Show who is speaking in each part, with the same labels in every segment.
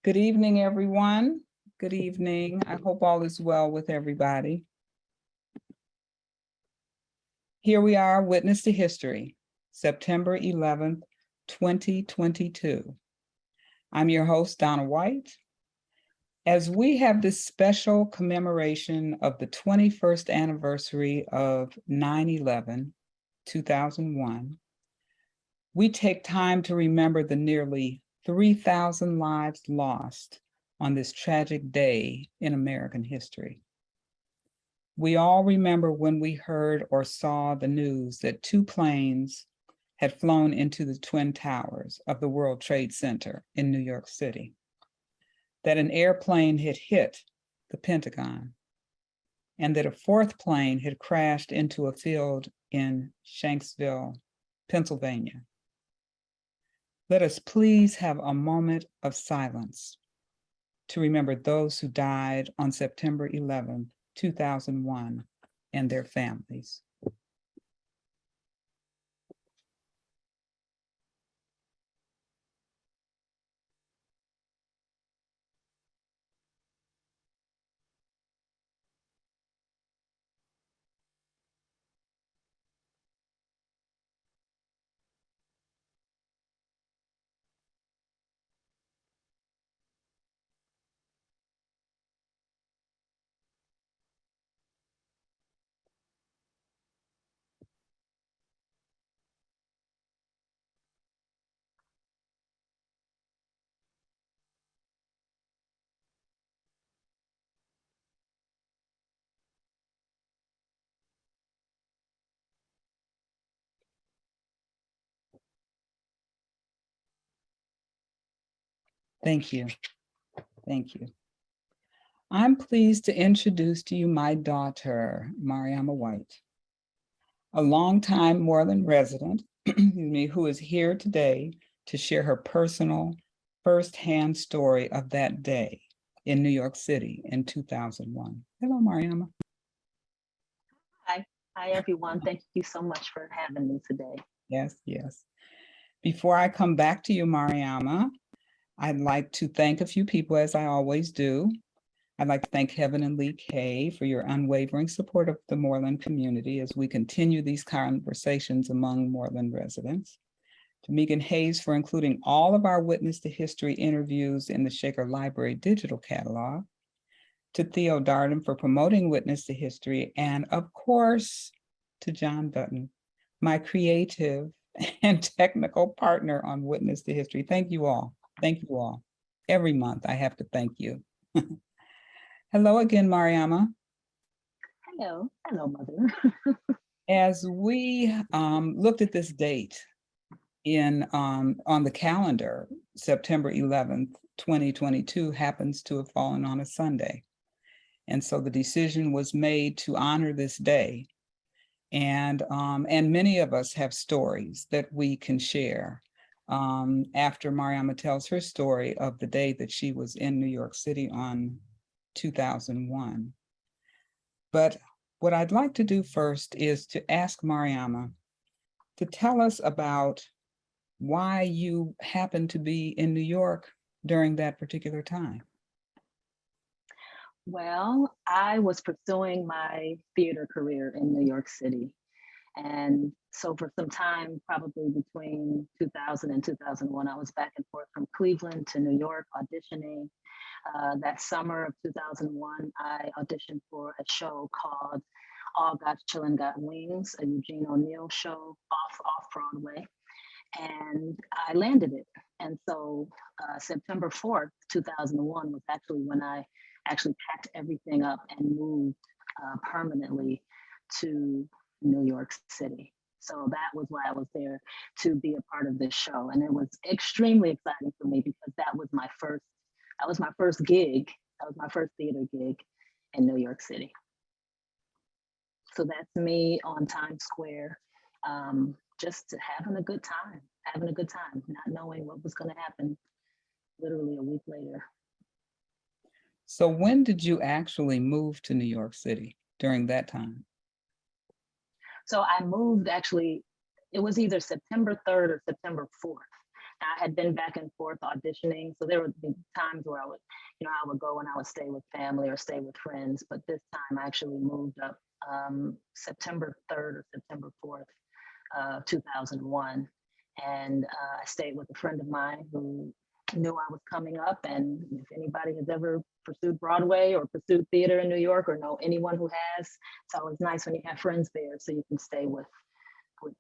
Speaker 1: Good evening, everyone. Good evening. I hope all is well with everybody. Here we are, Witness to History, September 11th, 2022. I'm your host, Donna Whyte. As we have this special commemoration of the 21st anniversary of 9/11, 2001, we take time to remember the nearly 3,000 lives lost on this tragic day in American history. We all remember when we heard or saw the news that two planes had flown into the Twin Towers of the World Trade Center in New York City, that an airplane had hit the Pentagon, and that a fourth plane had crashed into a field in Shanksville, Pennsylvania. Let us please have a moment of silence to remember those who died on September 11th, 2001, and their families. Thank you. Thank you. I'm pleased to introduce to you my daughter, Mariama Whyte, a longtime Moreland resident, who is here today to share her personal firsthand story of that day in New York City in 2001. Hello, Mariama.
Speaker 2: Hi, everyone. Thank you so much for having me today.
Speaker 1: Yes, yes. Before I come back to you, Mariama, I'd like to thank a few people, as I always do. I'd like to thank Kevin and Lee Kay for your unwavering support of the Moreland community as we continue these conversations among Moreland residents. To Megan Hayes for including all of our Witness to History interviews in the Shaker Library digital catalog. To Theo Darden for promoting Witness to History, and of course, to John Dutton, my creative and technical partner on Witness to History. Thank you all. Thank you all. Every month I have to thank you. Hello again, Mariama.
Speaker 2: Hello, Mother.
Speaker 1: As we looked at this date on the calendar, September 11th, 2022 happens to have fallen on a Sunday. And so the decision was made to honor this day. And many of us have stories that we can share after Mariama tells her story of the day that she was in New York City on 2001. But what I'd like to do first is to ask Mariama to tell us about why you happened to be in New York during that particular time.
Speaker 2: Well, I was pursuing my theater career in New York City. And so for some time, probably between 2000 and 2001, I was back and forth from Cleveland to New York auditioning. That summer of 2001, I auditioned for a show called All God's Children Got Wings, a Eugene O'Neill show off Broadway. And I landed it. And so September 4th, 2001 was actually when I actually packed everything up and moved permanently to New York City. So that was why I was there, to be a part of this show. And it was extremely exciting for me because that was my first gig. That was my first theater gig in New York City. So that's me on Times Square, just having a good time, not knowing what was going to happen literally a week later.
Speaker 1: So when did you actually move to New York City during that time?
Speaker 2: So I moved, actually, it was either September 3rd or September 4th, I had been back and forth auditioning. So there would be times where I would go and I would stay with family or stay with friends. But this time I actually moved up September 3rd or September 4th, 2001. And I stayed with a friend of mine who knew I was coming up. And if anybody has ever pursued Broadway or pursued theater in New York or know anyone who has, it's always nice when you have friends there so you can stay with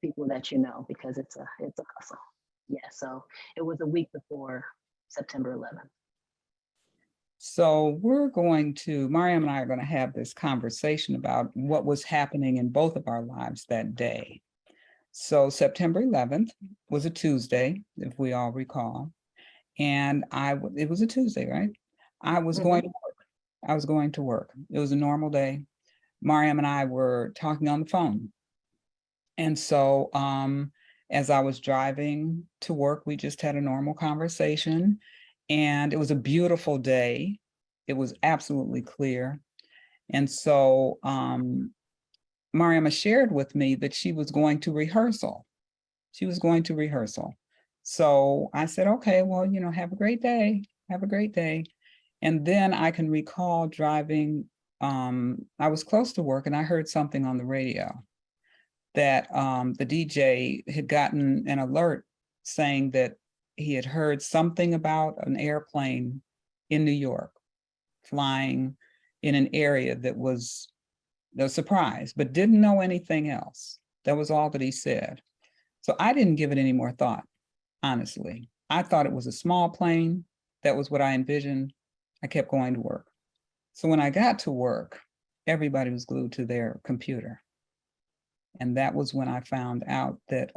Speaker 2: people that you know, because it's a hustle. Yeah, so it was a week before September 11th.
Speaker 1: So Mariam and I are going to have this conversation about what was happening in both of our lives that day. So September 11th was a Tuesday, if we all recall. And it was a Tuesday, right? I was going to work. I was going to work. It was a normal day. Mariam and I were talking on the phone. And so as I was driving to work, we just had a normal conversation. And it was a beautiful day. It was absolutely clear. And so Mariama shared with me that she was going to rehearsal. She was going to rehearsal. So I said, okay, well, have a great day. Have a great day. And then I can recall driving. I was close to work and I heard something on the radio that the DJ had gotten an alert saying that he had heard something about an airplane in New York flying in an area that was a surprise, but didn't know anything else. That was all that he said. So I didn't give it any more thought, honestly. I thought it was a small plane. That was what I envisioned. I kept going to work. So when I got to work, everybody was glued to their computer. And that was when I found out that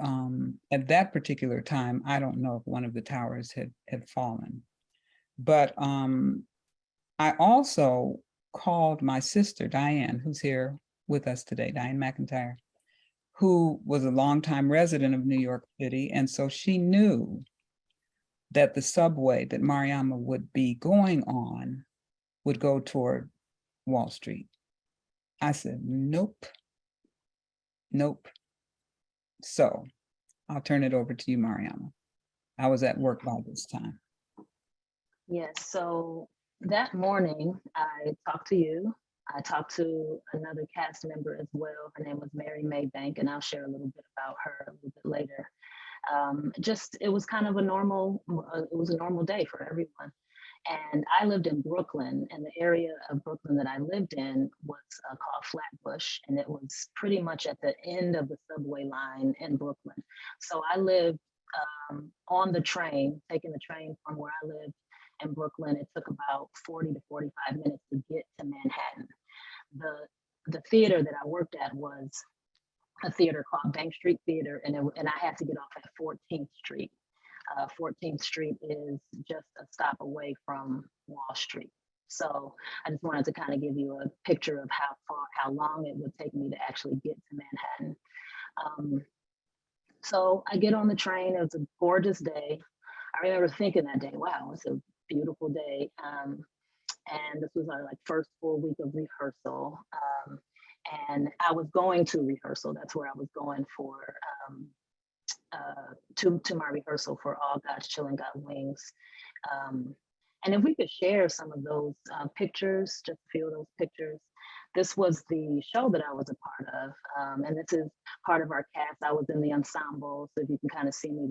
Speaker 1: at that particular time, I don't know if one of the towers had fallen. But I also called my sister, Diane, who's here with us today, Diane McIntyre, who was a longtime resident of New York City. And so she knew that the subway that Mariama would be going on would go toward Wall Street. I said, nope. So I'll turn it over to you, Mariama. I was at work by this time.
Speaker 2: Yes, so that morning I talked to you. I talked to another cast member as well. Her name was Mary Maybank, and I'll share a little bit about her a little bit later. It was kind of a normal day for everyone. And I lived in Brooklyn, and the area of Brooklyn that I lived in was called Flatbush, and it was pretty much at the end of the subway line in Brooklyn. So I lived on the train, taking the train from where I lived in Brooklyn. It took about 40 to 45 minutes to get to Manhattan. The theater that I worked at was a theater called Bank Street Theater, and I had to get off at 14th Street. 14th Street is just a stop away from Wall Street. So I just wanted to kind of give you a picture of how long it would take me to actually get to Manhattan. So I get on the train. It was a gorgeous day. I remember thinking that day, wow, it's a beautiful day. And this was our first full week of rehearsal. And I was going to rehearsal. That's where I was going for to my rehearsal for All God's Children Got Wings. And if we could share some of those pictures, just a few of those pictures. This was the show that I was a part of. And this is part of our cast. I was in the ensemble, so you can kind of see me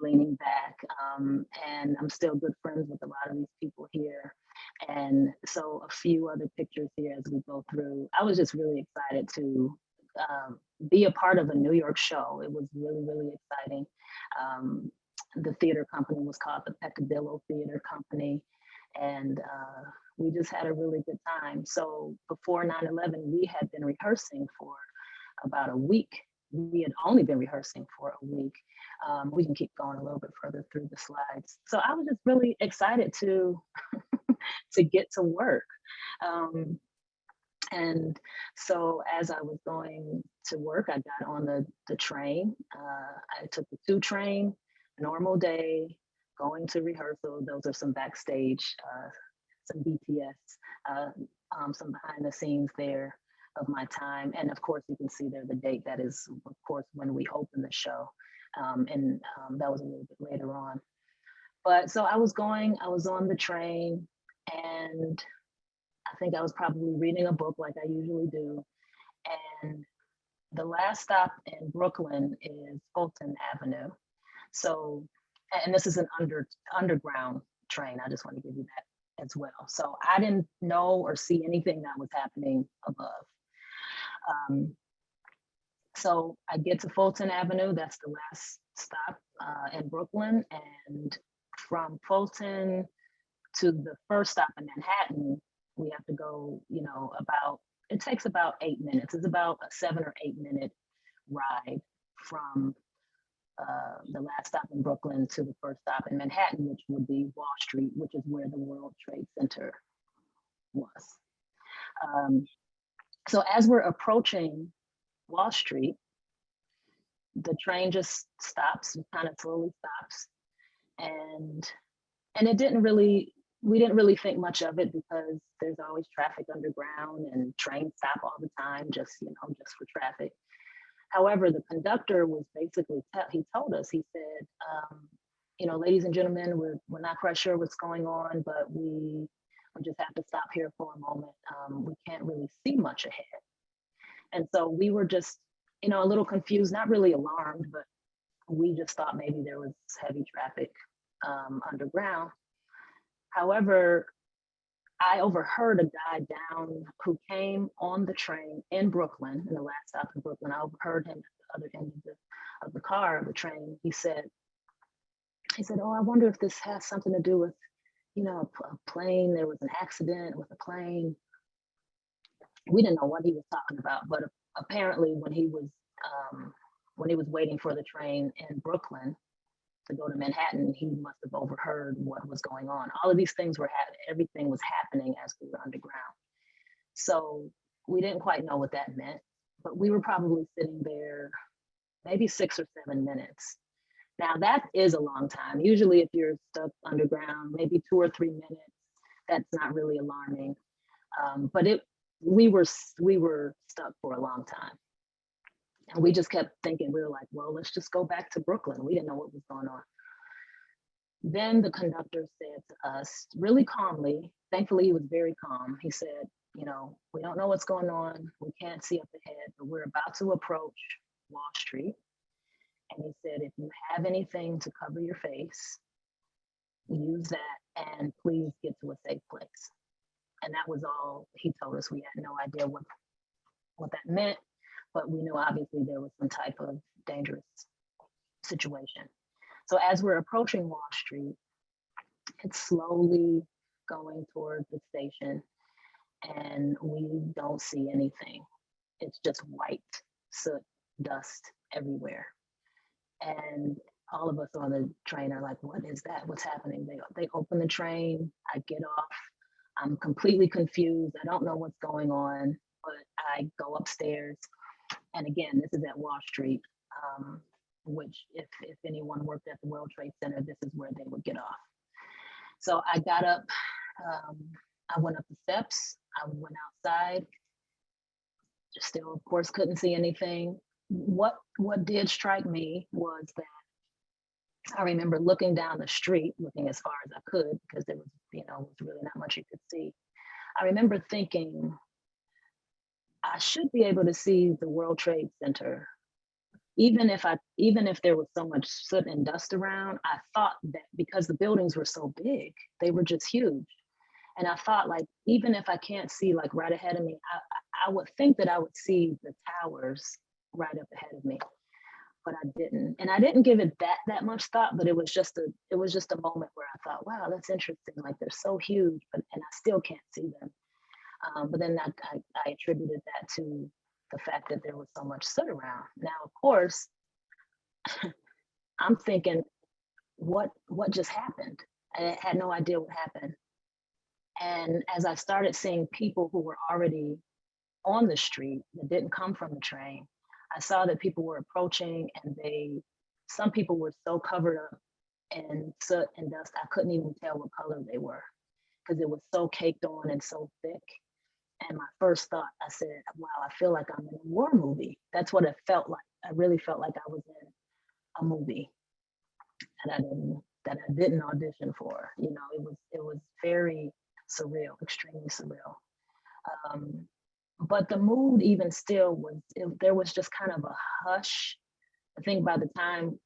Speaker 2: leaning back. And I'm still good friends with a lot of these people here. And so a few other pictures here as we go through. I was just really excited to be a part of a New York show. It was really, really exciting. The theater company was called the Peccadillo Theater Company. And we just had a really good time. So before 9/11, we had been rehearsing for about a week. We had only been rehearsing for a week. We can keep going a little bit further through the slides. So I was just really excited to get to work. And so as I was going to work, I got on the train. I took the 2 train, normal day, going to rehearsal. Those are some backstage, some BTS, some behind the scenes there of my time. And of course, you can see there the date that is, of course, when we opened the show. That was a little bit later on. But so I was on the train, and I think I was probably reading a book like I usually do. And the last stop in Brooklyn is Fulton Avenue. So, and this is an underground train. I just want to give you that as well. So I didn't know or see anything that was happening above. Um, so I get to Fulton Avenue. That's the last stop in Brooklyn. And from Fulton to the first stop in Manhattan, we have to go, it takes about 8 minutes. It's about a 7 or 8 minute ride from the last stop in Brooklyn to the first stop in Manhattan, which would be Wall Street, which is where the World Trade Center was. So as we're approaching Wall Street, the train just stops, kind of slowly stops. And we didn't really think much of it because there's always traffic underground and trains stop all the time, just for traffic. However, the conductor was basically, he told us, he said, ladies and gentlemen, we're not quite sure what's going on, but we just have to stop here for a moment. We can't really see much ahead. And so we were just, a little confused, not really alarmed, but we just thought maybe there was heavy traffic underground. However, I overheard a guy down who came on the train in Brooklyn, in the last stop in Brooklyn. I overheard him at the other end of the car, of the train. He said, "Oh, I wonder if this has something to do with, a plane. There was an accident with a plane." We didn't know what he was talking about, but apparently when he was waiting for the train in Brooklyn to go to Manhattan, he must have overheard what was going on. All of these things everything was happening as we were underground. So we didn't quite know what that meant, but we were probably sitting there maybe 6 or 7 minutes. Now that is a long time. Usually if you're stuck underground, maybe 2 or 3 minutes, that's not really alarming. But we were stuck for a long time. And we just kept thinking, we were like, well, let's just go back to Brooklyn. We didn't know what was going on. Then the conductor said to us really calmly, thankfully he was very calm. He said, we don't know what's going on. We can't see up ahead, but we're about to approach Wall Street. And he said, if you have anything to cover your face, use that, and please get to a safe place. And that was all he told us. We had no idea what that meant, but we knew obviously there was some type of dangerous situation. So as we're approaching Wall Street, it's slowly going toward the station, and we don't see anything. It's just white soot, dust everywhere. And all of us on the train are like, what is that? What's happening? They open the train, I get off. I'm completely confused. I don't know what's going on, but I go upstairs. And again, this is at Wall Street, which if anyone worked at the World Trade Center, this is where they would get off. So I got up, I went up the steps, I went outside, still, of course, couldn't see anything. What did strike me was that I remember looking down the street, looking as far as I could, because there was, was really not much you could see. I remember thinking, I should be able to see the World Trade Center. Even if there was so much soot and dust around, I thought that because the buildings were so big, they were just huge. And I thought, like, even if I can't see like right ahead of me, I would think that I would see the towers right up ahead of me. But I didn't. And I didn't give it that much thought, but it was just a moment where I thought, wow, that's interesting. Like, they're so huge, and I still can't see them. But then I attributed that to the fact that there was so much soot around. Now, of course, I'm thinking, what just happened? I had no idea what happened. And as I started seeing people who were already on the street that didn't come from the train, I saw that people were approaching, and some people were so covered up in soot and dust, I couldn't even tell what color they were because it was so caked on and so thick. And my first thought, I said, wow, I feel like I'm in a war movie. That's what it felt like. I really felt like I was in a movie that I didn't audition for. You know, it was very surreal, extremely surreal. Um, but the mood even still there was just kind of a hush. I think by the time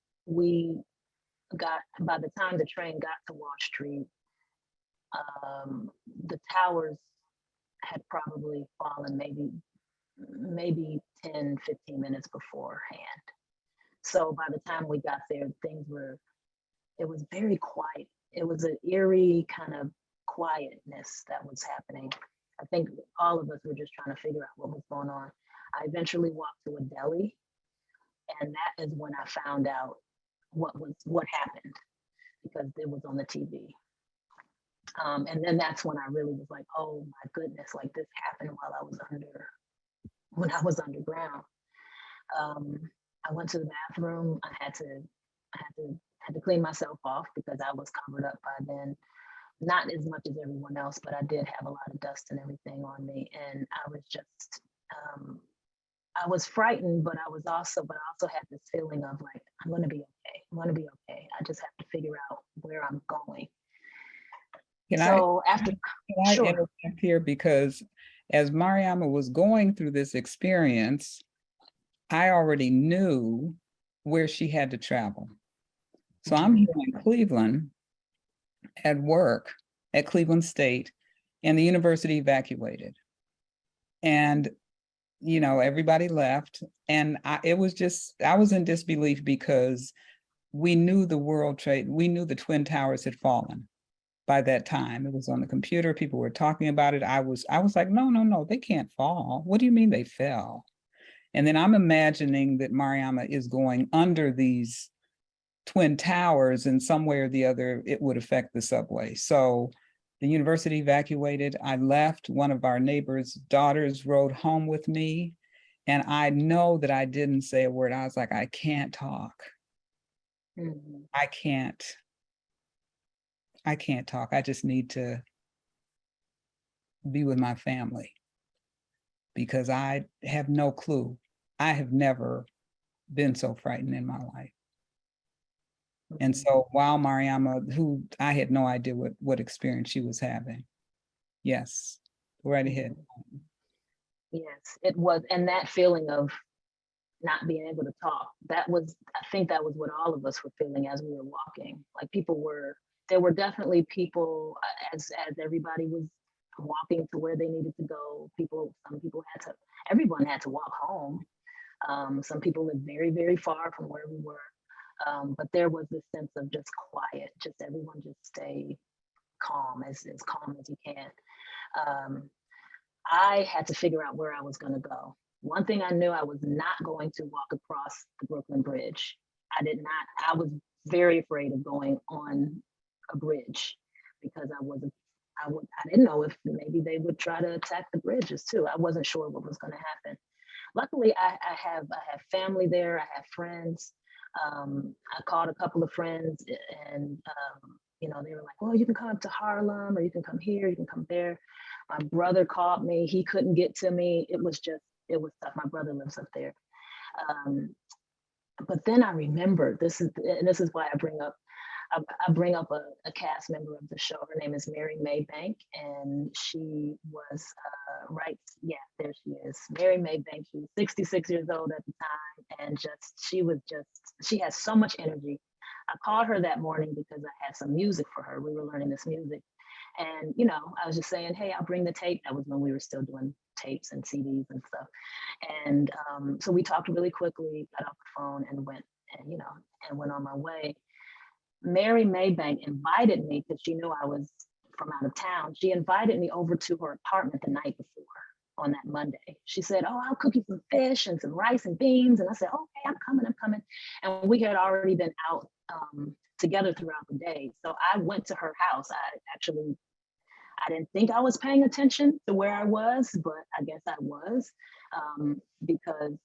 Speaker 2: the train got to Wall Street, the towers had probably fallen maybe 10, 15 minutes beforehand. So by the time we got there, it was very quiet. It was an eerie kind of quietness that was happening. I think all of us were just trying to figure out what was going on. I eventually walked to a deli, and that is when I found out what happened, because it was on the TV. And then that's when I really was like, oh my goodness, like this happened when I was underground. I went to the bathroom. I had to clean myself off because I was covered up by then. Not as much as everyone else, but I did have a lot of dust and everything on me. And I was just, I was frightened, but I also had this feeling of like, I'm going to be okay. I'm going to be okay. I just have to figure out where I'm going.
Speaker 1: Can I
Speaker 2: Sure.
Speaker 1: interject here? Because as Mariama was going through this experience, I already knew where she had to travel. So I'm here in Cleveland at work at Cleveland State, and the university evacuated. And, you know, everybody left. And I was in disbelief because we knew we knew the Twin Towers had fallen by that time. It was on the computer. People were talking about it. I was like, no, they can't fall. What do you mean they fell? And then I'm imagining that Mariama is going under these Twin Towers, and some way or the other, it would affect the subway. So the university evacuated. I left. One of our neighbor's daughters rode home with me. And I know that I didn't say a word. I was like, I can't talk.
Speaker 2: Mm-hmm.
Speaker 1: I can't talk. I just need to be with my family, because I have no clue. I have never been so frightened in my life. And so while Mariama, who I had no idea what experience she was having. Yes, go right ahead.
Speaker 2: Yes, it was. And that feeling of not being able to talk, I think that was what all of us were feeling as we were walking. Like there were definitely people, as everybody was walking to where they needed to go. Everyone had to walk home. Some people lived very, very far from where we were. But there was this sense of just quiet, just everyone just stay calm as you can. I had to figure out where I was going to go. One thing I knew, I was not going to walk across the Brooklyn Bridge. I was very afraid of going on a bridge, because I didn't know if maybe they would try to attack the bridges too. I wasn't sure what was going to happen. Luckily, I have family there. I have friends. I called a couple of friends, and you know, they were like, well, you can come up to Harlem, or you can come here, you can come there. My brother called me. He couldn't get to me. It was tough. My brother lives up there. But then I remembered, this is why I bring up a cast member of the show. Her name is Mary May Bank, and she was there she is, Mary May Bank. She was 66 years old at the time, and she has so much energy. I called her that morning because I had some music for her. We were learning this music, and you know, I was just saying, hey, I'll bring the tape. That was when we were still doing tapes and CDs and stuff. And so we talked really quickly, got off the phone, and went on my way. Mary Maybank invited me, because she knew I was from out of town. She invited me over to her apartment the night before, on that Monday. She said, oh, I'll cook you some fish and some rice and beans. And I said, okay, I'm coming. And we had already been out together throughout the day. So I went to her house. I didn't think I was paying attention to where I was, but I guess I was, because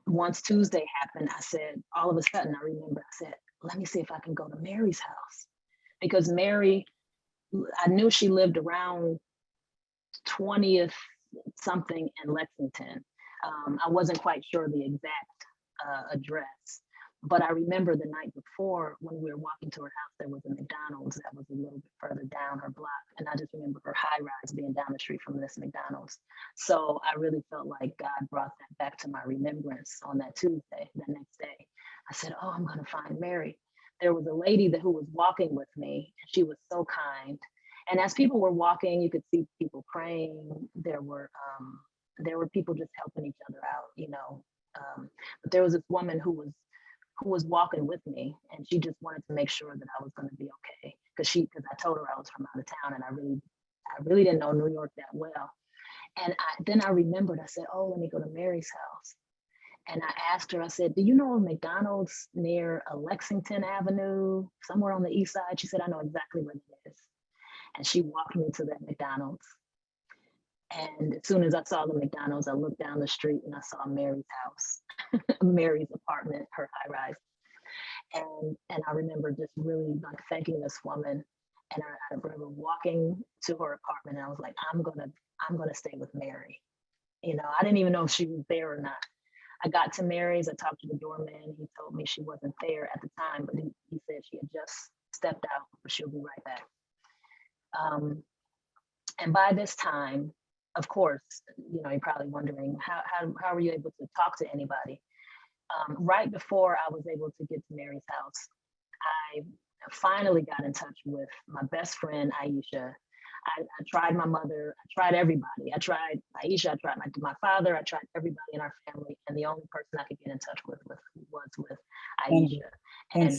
Speaker 2: once Tuesday happened, I said, all of a sudden, I remember, I said, let me see if I can go to Mary's house. Because Mary, I knew she lived around 20th something in Lexington. I wasn't quite sure the exact address. But I remember the night before when we were walking to her house, there was a McDonald's that was a little bit further down her block. And I just remember her high rise being down the street from this McDonald's. So I really felt like God brought that back to my remembrance on that Tuesday, that next day. I said, oh, I'm going to find Mary. There was a lady who was walking with me, and she was so kind. And as people were walking, you could see people praying. There were people just helping each other out, you know. But there was this woman who was walking with me, and she just wanted to make sure that I was going to be okay, because I told her I was from out of town, and I really didn't know New York that well. And then I remembered, I said, oh, let me go to Mary's house. And I asked her, I said, do you know a McDonald's near Lexington Avenue, somewhere on the east side? She said, I know exactly where it is. And she walked me to that McDonald's. And as soon as I saw the McDonald's, I looked down the street and I saw Mary's house, Mary's apartment, her high rise. And I remember just really like thanking this woman. And I remember walking to her apartment, and I was like, I'm gonna stay with Mary. You know, I didn't even know if she was there or not. I got to Mary's, I talked to the doorman. He told me she wasn't there at the time, but he said she had just stepped out, but she'll be right back. And by this time, of course, you know, you're probably wondering how were you able to talk to anybody? Right before I was able to get to Mary's house, I finally got in touch with my best friend, Aisha. I tried my mother, I tried everybody. I tried Aisha, I tried my father, I tried everybody in our family, and the only person I could get in touch with was with Aisha.
Speaker 1: And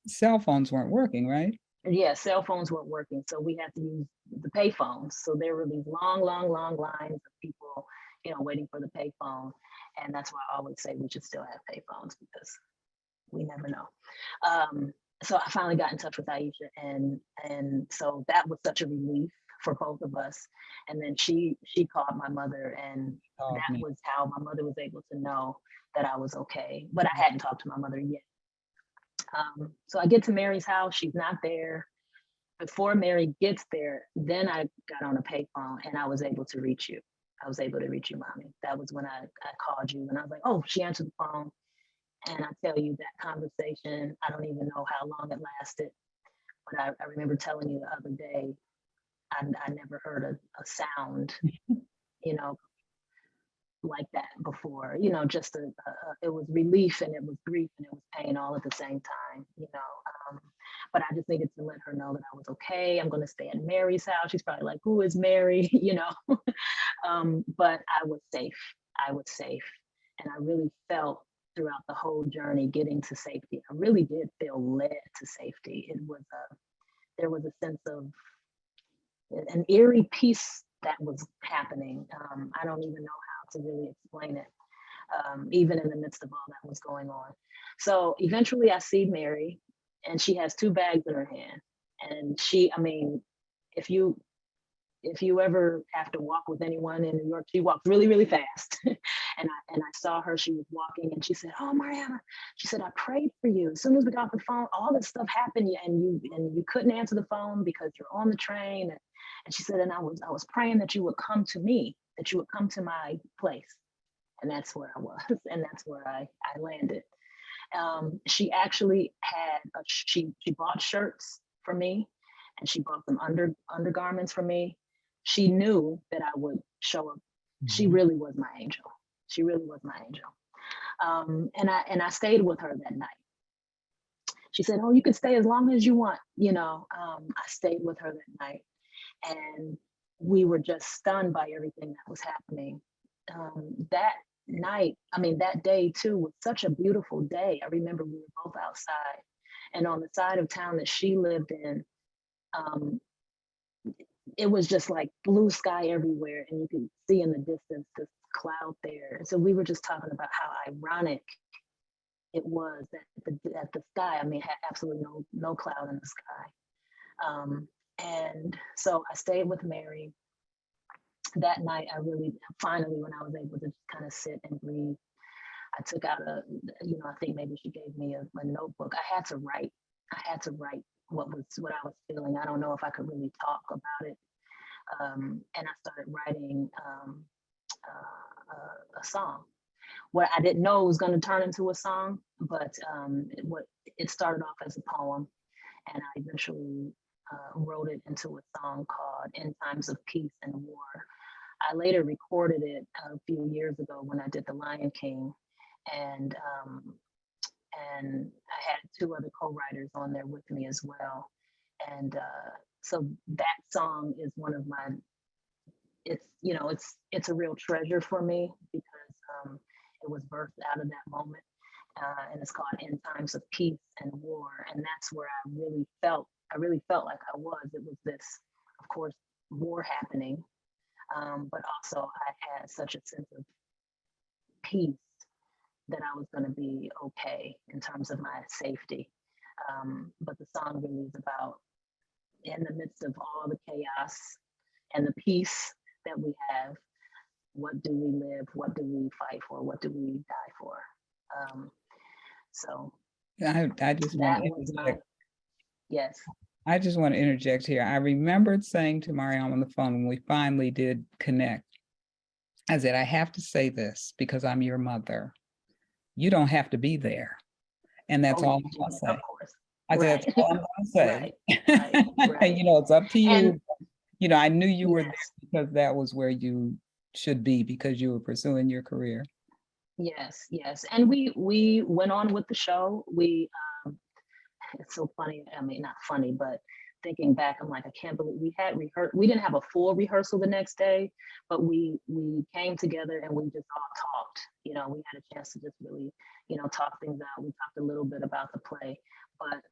Speaker 1: cell phones weren't working, right?
Speaker 2: Yeah, cell phones weren't working, so we had to use the pay phones. So there were these long lines of people, you know, waiting for the pay phone. And that's why I always say we should still have pay phones, because we never know. So I finally got in touch with Aisha, and so that was such a relief for both of us. And then she called my mother, and that was how my mother was able to know that I was okay. But I hadn't talked to my mother yet. So I get to Mary's house, she's not there. Before Mary gets there, then I got on a payphone and I was able to reach you. I was able to reach you, mommy. That was when I called you, and I was like, oh, she answered the phone. And I tell you, that conversation, I don't even know how long it lasted, but I remember telling you the other day, I never heard a sound, you know, like that before, you know, just it was relief and it was grief and it was pain all at the same time, you know. But I just needed to let her know that I was okay. I'm going to stay at Mary's house. She's probably like, who is Mary? You know. But I was safe. I was safe. And I really felt throughout the whole journey getting to safety, I really did feel led to safety. There was a sense of an eerie peace that was happening. I don't even know how to really explain it, even in the midst of all that was going on. So eventually I see Mary, and she has 2 bags in her hand. And I mean, if you ever have to walk with anyone in New York, she walks really, really fast. and I saw her, she was walking, and she said, oh, Mariama, she said, I prayed for you. As soon as we got off the phone, all this stuff happened, and you couldn't answer the phone because you're on the train. And she said, and I was praying that you would come to me, that you would come to my place. And that's where I was, and that's where I landed. She actually she bought shirts for me, and she bought some undergarments for me. She knew that I would show up. She really was my angel. She really was my angel. And I stayed with her that night. She said, oh, you can stay as long as you want. You know, I stayed with her that night, and we were just stunned by everything that was happening. That night, I mean, that day too was such a beautiful day. I remember we were both outside, and on the side of town that she lived in, it was just like blue sky everywhere, and you could see in the distance this cloud there. So we were just talking about how ironic it was that the sky, I mean, had absolutely no cloud in the sky. And so I stayed with Mary. That night, finally, when I was able to just kind of sit and breathe, I took out I think maybe she gave me a notebook. I had to write what I was feeling. I don't know if I could really talk about it. And I started writing a song. where I didn't know it was going to turn into a song, but it started off as a poem, and I eventually wrote it into a song called "In Times of Peace and War." I later recorded it a few years ago when I did The Lion King, and I had two other co-writers on there with me as well. And so that song is one of my, it's a real treasure for me because it was birthed out of that moment. And it's called "In Times of Peace and War." And that's where I really felt like I was. It was this, of course, war happening, but also I had such a sense of peace that I was going to be okay in terms of my safety. But the song really is about, in the midst of all the chaos and the peace that we have, what do we live? What do we fight for? What do we die for? So
Speaker 1: I just want
Speaker 2: that
Speaker 1: to
Speaker 2: was my,
Speaker 1: interject.
Speaker 2: yes.
Speaker 1: I just want to interject here. I remembered saying to Mariama on the phone when we finally did connect, I said, I have to say this because I'm your mother. You don't have to be there. And that's all I'm gonna say.
Speaker 2: Of course.
Speaker 1: I said, that's all I'm gonna say. Right. It's up to you. And, I knew you were there because that was where you should be because you were pursuing your career.
Speaker 2: Yes. And we went on with the show. It's so funny. I mean, not funny, but thinking back, I'm like, I can't believe we had we didn't have a full rehearsal the next day, but we came together and we just all talked. We had a chance to just really, talk things out. We talked a little bit about the play, but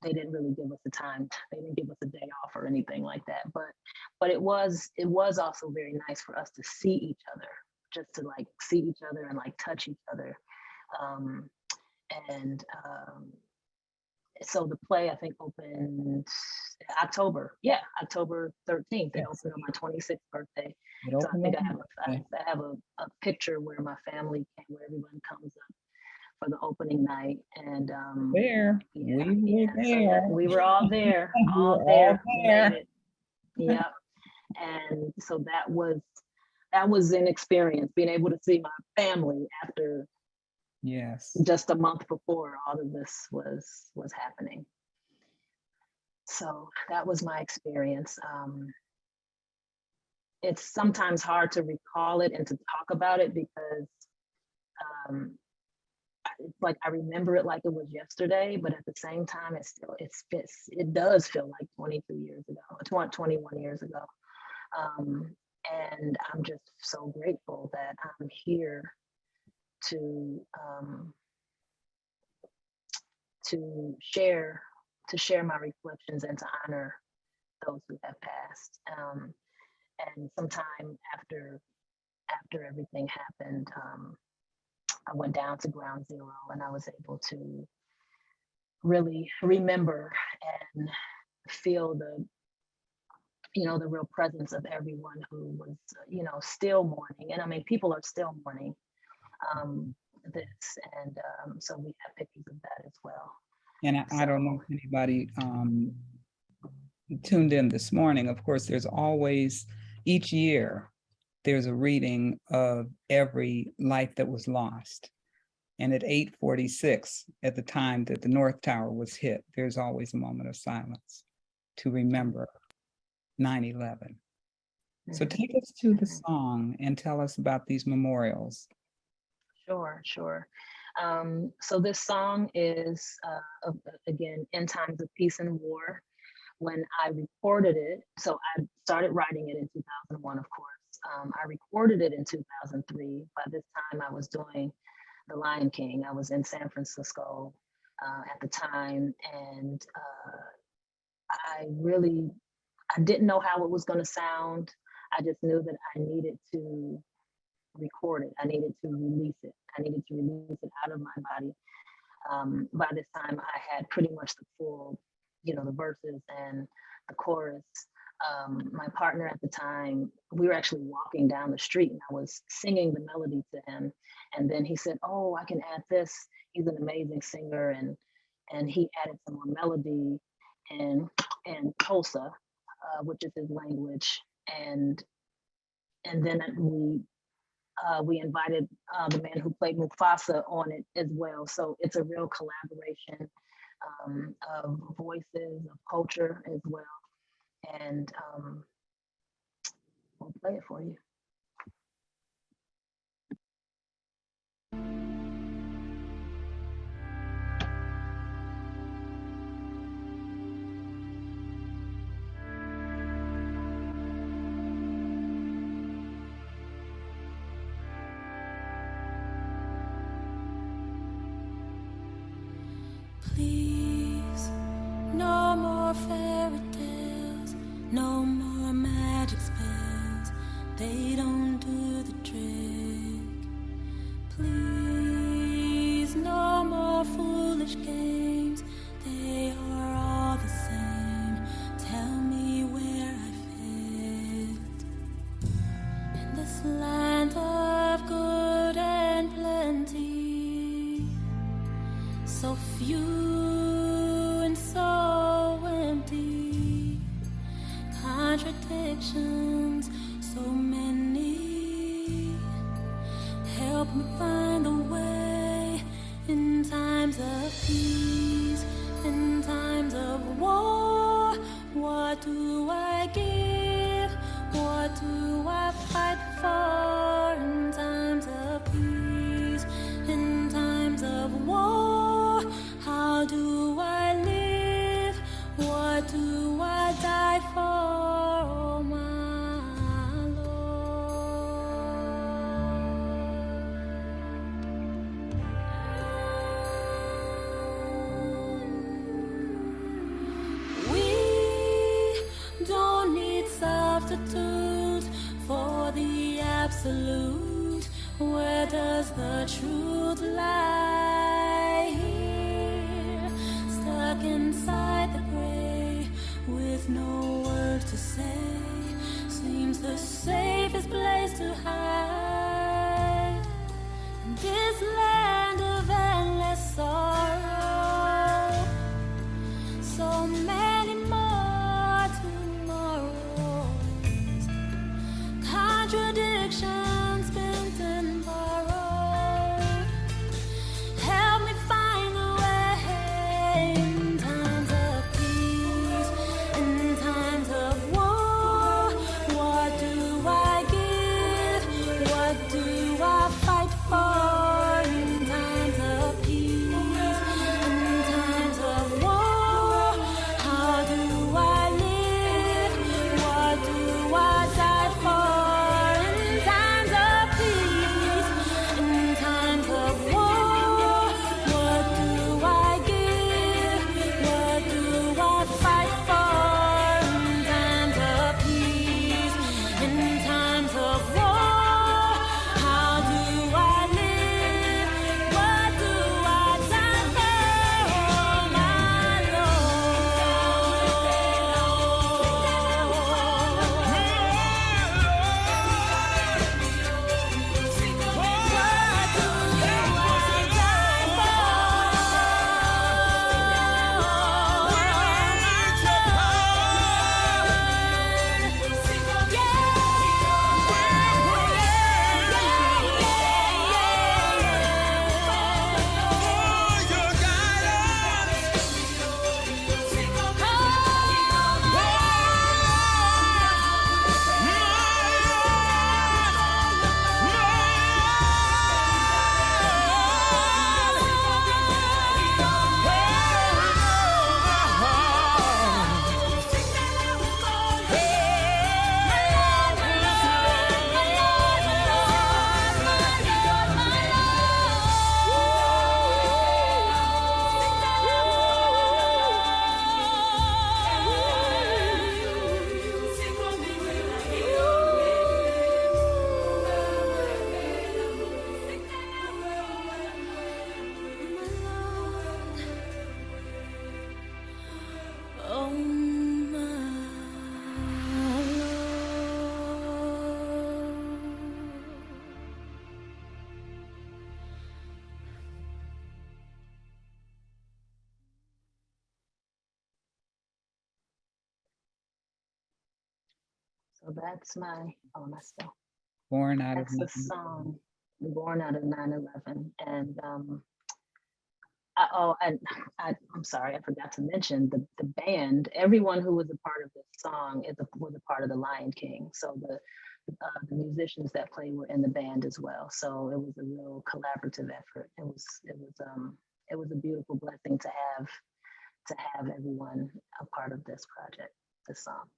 Speaker 2: they didn't really give us the time. They didn't give us a day off or anything like that. But it was also very nice for us to see each other, just to like see each other and like touch each other. So the play, I think, opened October 13th. It opened on my 26th birthday. So I think I have a picture where my family came, where everyone comes up for the opening night. And we were all there, all there. Yeah. And so that was an experience, being able to see my family after just a month before all of this was happening. So that was my experience. It's sometimes hard to recall it and to talk about it because it's like I remember it like it was yesterday, but at the same time, it does feel like 22 years ago, 21 years ago. And I'm just so grateful that I'm here to share my reflections and to honor those who have passed. And sometime after everything happened, I went down to ground zero and I was able to really remember and feel the real presence of everyone who was, still mourning. And I mean, people are still mourning this. And so we have pictures of that as well.
Speaker 1: And I don't know if anybody tuned in this morning. Of course, there's always, each year, there's a reading of every life that was lost. And at 8:46, at the time that the North Tower was hit, there's always a moment of silence to remember 9/11. So take us to the song and tell us about these memorials.
Speaker 2: Sure. So this song is, again, "In Times of Peace and War." When I recorded it, so I started writing it in 2001, of course. I recorded it in 2003. By this time, I was doing The Lion King. I was in San Francisco at the time, and I didn't know how it was going to sound. I just knew that I needed to record it. I needed to release it. I needed to release it out of my body. By this time, I had pretty much the full, the verses and the chorus. My partner at the time, we were actually walking down the street and I was singing the melody to him. And then he said, "Oh, I can add this." He's an amazing singer. And he added some more melody and Xhosa, which is his language. And then we invited the man who played Mufasa on it as well. So it's a real collaboration of voices, of culture as well. And we'll play it for you.
Speaker 3: Please, no more fairy tales, no more magic spells, they don't do the trick. Please, no more foolish games, they are all the same. Tell me where I fit in this land of good and plenty. So few and so empty, contradictions so many. Help me find a way in times of peace, in times of war. What do I give? What do I fight for in times of peace, in times of war? How do I live? What do I die for, oh my Lord? We don't need substitutes for the absolute. Where does the truth lie? Here, stuck inside the gray, with no words to say, seems the safest place to hide. In this land of endless sorrow, so many more tomorrows, contradictions bent and borrowed. Help me find a way in times of peace, in times of war. What do I give? What do I fight for in times of peace, in times of war? How do I live? What do I die for in times of peace, in times of war? What do I give? What do I fight for in times of peace, in times of war? How do I live? What do I die for, my Oh my Lord.
Speaker 2: So that's my, oh, my stuff.
Speaker 1: Born out of
Speaker 2: That's the
Speaker 1: 9/11.
Speaker 2: song, born out of 9/11. And I'm sorry, I forgot to mention the band. Everyone who was a part of this song was a part of the Lion King. So the musicians that play were in the band as well. So it was a real collaborative effort. It was a beautiful blessing to have everyone a part of this project, this song.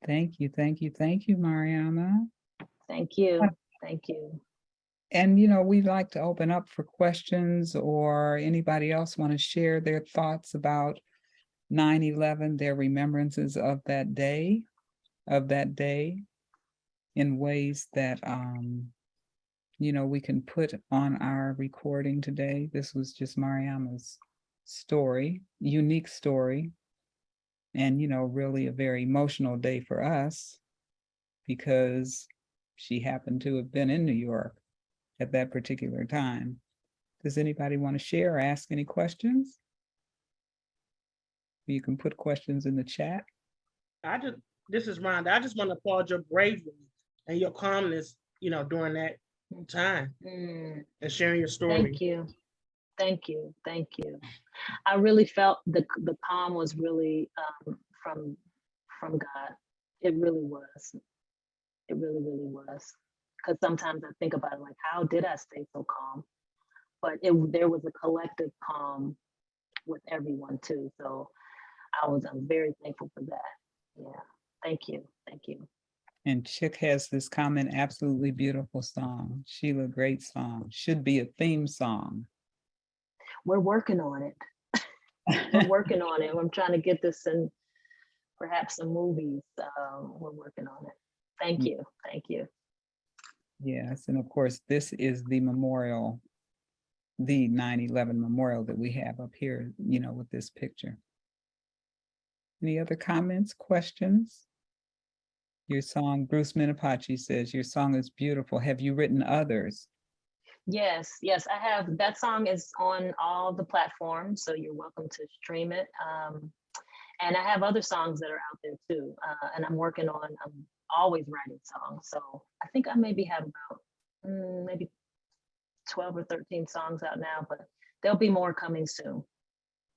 Speaker 1: Thank you, thank you, thank you, Mariama.
Speaker 2: Thank you. Thank you.
Speaker 1: And, you know, we'd like to open up for questions, or anybody else want to share their thoughts about 9/11, their remembrances of that day, in ways that, you know, we can put on our recording today. This was just Mariama's story, unique story, and, you know, really a very emotional day for us because she happened to have been in New York at that particular time. Does anybody want to share or ask any questions? You can put questions in the chat.
Speaker 4: This is Rhonda. I just want to applaud your bravery and your calmness, you know, during that time and sharing your story.
Speaker 2: Thank you. Thank you. Thank you. I really felt the calm was really from God. It really was. It really, really was. Because sometimes I think about it like, how did I stay so calm? But there was a collective calm with everyone too. So I'm very thankful for that. Yeah. Thank you. Thank you.
Speaker 1: And Chick has this comment, absolutely beautiful song. Sheila, great song. Should be a theme song.
Speaker 2: We're working on it. We're working on it. I'm trying to get this in perhaps some movies. We're working on it. Thank you. Thank you.
Speaker 1: Yes, and of course, this is the memorial, the 9/11 memorial that we have up here, you know, with this picture. Any other comments, questions? Your song, Bruce Minapachi says, your song is beautiful. Have you written others?
Speaker 2: Yes, I have. That song is on all the platforms, so you're welcome to stream it. And I have other songs that are out there too. And I'm always writing songs. So I think I maybe have about maybe 12 or 13 songs out now, but there'll be more coming soon.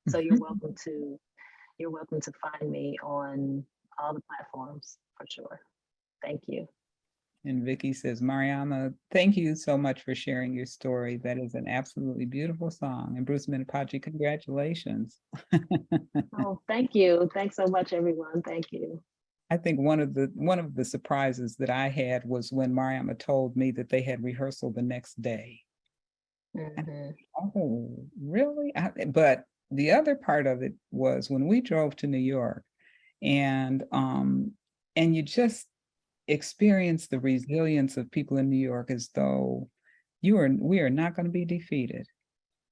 Speaker 2: So you're welcome to find me on all the platforms for sure. Thank you.
Speaker 1: And Vicky says, Mariama, thank you so much for sharing your story. That is an absolutely beautiful song. And Bruce Minapachi, congratulations.
Speaker 2: Oh, thank you. Thanks so much, everyone. Thank you.
Speaker 1: I think one of the surprises that I had was when Mariama told me that they had rehearsal the next day.
Speaker 2: Mhm.
Speaker 1: Oh, really? But the other part of it was when we drove to New York, and you just experience the resilience of people in New York as though we are not going to be defeated.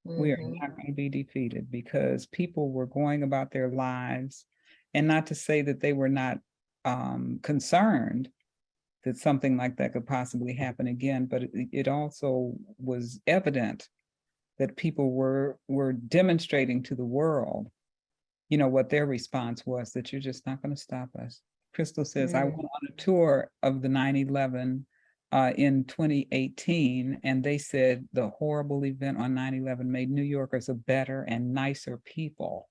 Speaker 1: We are
Speaker 2: Mhm.
Speaker 1: not going to be defeated because people were going about their lives, and not to say that they were not concerned that something like that could possibly happen again, but it also was evident that people were demonstrating to the world, you know, what their response was, that you're just not going to stop us. Crystal says, I went on a tour of the 9/11 in 2018, and they said the horrible event on 9/11 made New Yorkers a better and nicer people.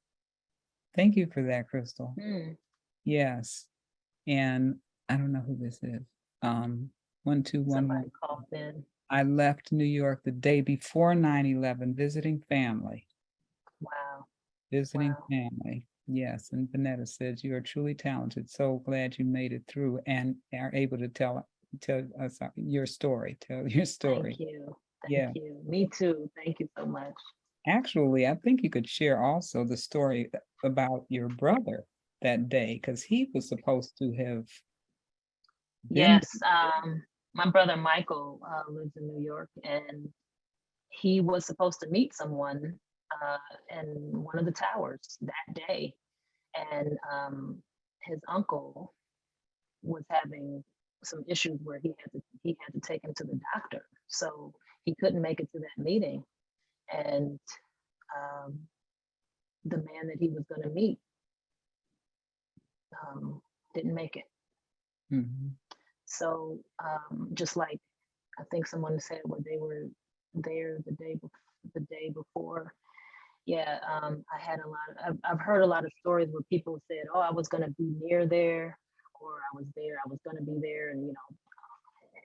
Speaker 1: Thank you for that, Crystal. Yes. And I don't know who this is. 1211.
Speaker 2: Somebody called in.
Speaker 1: I left New York the day before 9/11, visiting family.
Speaker 2: Wow.
Speaker 1: Visiting family. Yes. And Vanetta says, you are truly talented. So glad you made it through and are able to tell us your story. Tell your story.
Speaker 2: Thank you.
Speaker 1: Yeah.
Speaker 2: Thank you. Me too. Thank you so much.
Speaker 1: Actually, I think you could share also the story about your brother that day, because he was supposed to have been.
Speaker 2: Yes. My brother Michael lives in New York, and he was supposed to meet someone in one of the towers that day. And his uncle was having some issues where he had to take him to the doctor. So he couldn't make it to that meeting. And the man that he was going to meet didn't make it.
Speaker 1: Mhm.
Speaker 2: So just like I think someone said where they were there the day before. Yeah, I had a lot of, I've heard a lot of stories where people said, oh, I was going to be near there, or I was there, I was going to be there, and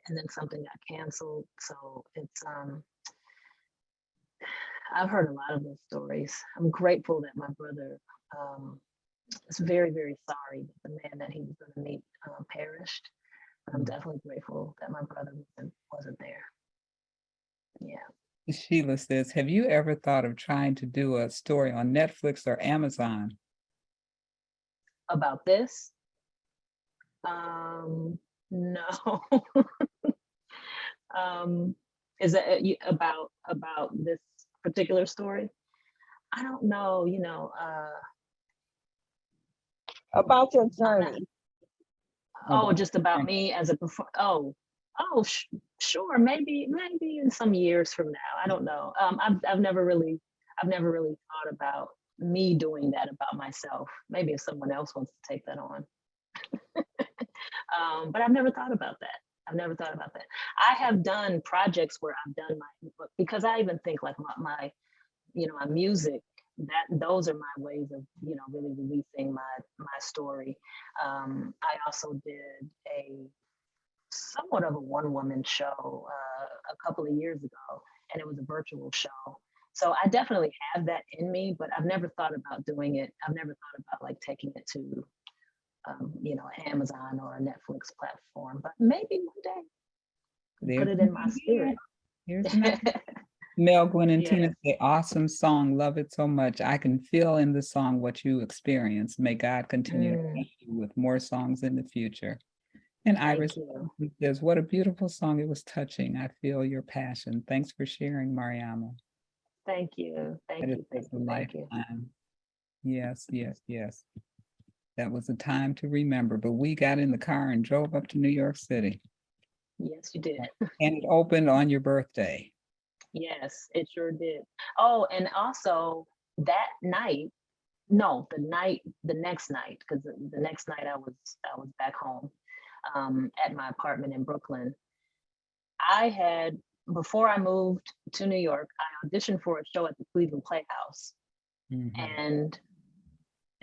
Speaker 2: and then something got canceled. So it's I've heard a lot of those stories. I'm grateful that my brother is very, very sorry that the man that he was going to meet perished. But I'm definitely grateful that my brother wasn't there. Yeah.
Speaker 1: Sheila says, have you ever thought of trying to do a story on Netflix or Amazon?
Speaker 2: About this? No. Is it about this particular story? I don't know,
Speaker 5: About your journey.
Speaker 2: just about me as a performer. Sure, maybe in some years from now. I don't know. I've never really thought about me doing that about myself. Maybe if someone else wants to take that on. But I've never thought about that. I have done projects where I've done because I even think like my music, those are my ways of really releasing my story. I also did somewhat of a one-woman show a couple of years ago, and it was a virtual show. So I definitely have that in me, but I've never thought about doing it. I've never thought about like taking it to Amazon or a Netflix platform, but maybe one day. Put it in my spirit.
Speaker 1: Here's Mel, Gwen, and
Speaker 2: Yeah.
Speaker 1: Tina say, awesome song. Love it so much. I can feel in the song what you experienced. May God continue to bless you with more songs in the future. And Iris says, what a beautiful song. It was touching. I feel your passion. Thanks for sharing, Mariama.
Speaker 2: Thank you. Thank you.
Speaker 1: Yes. That was a time to remember, but we got in the car and drove up to New York City.
Speaker 2: Yes, you did.
Speaker 1: And it opened on your birthday.
Speaker 2: Yes, it sure did. Oh, and also that night, no, the next night, because the next night I was back home at my apartment in Brooklyn. Before I moved to New York, I auditioned for a show at the Cleveland Playhouse. And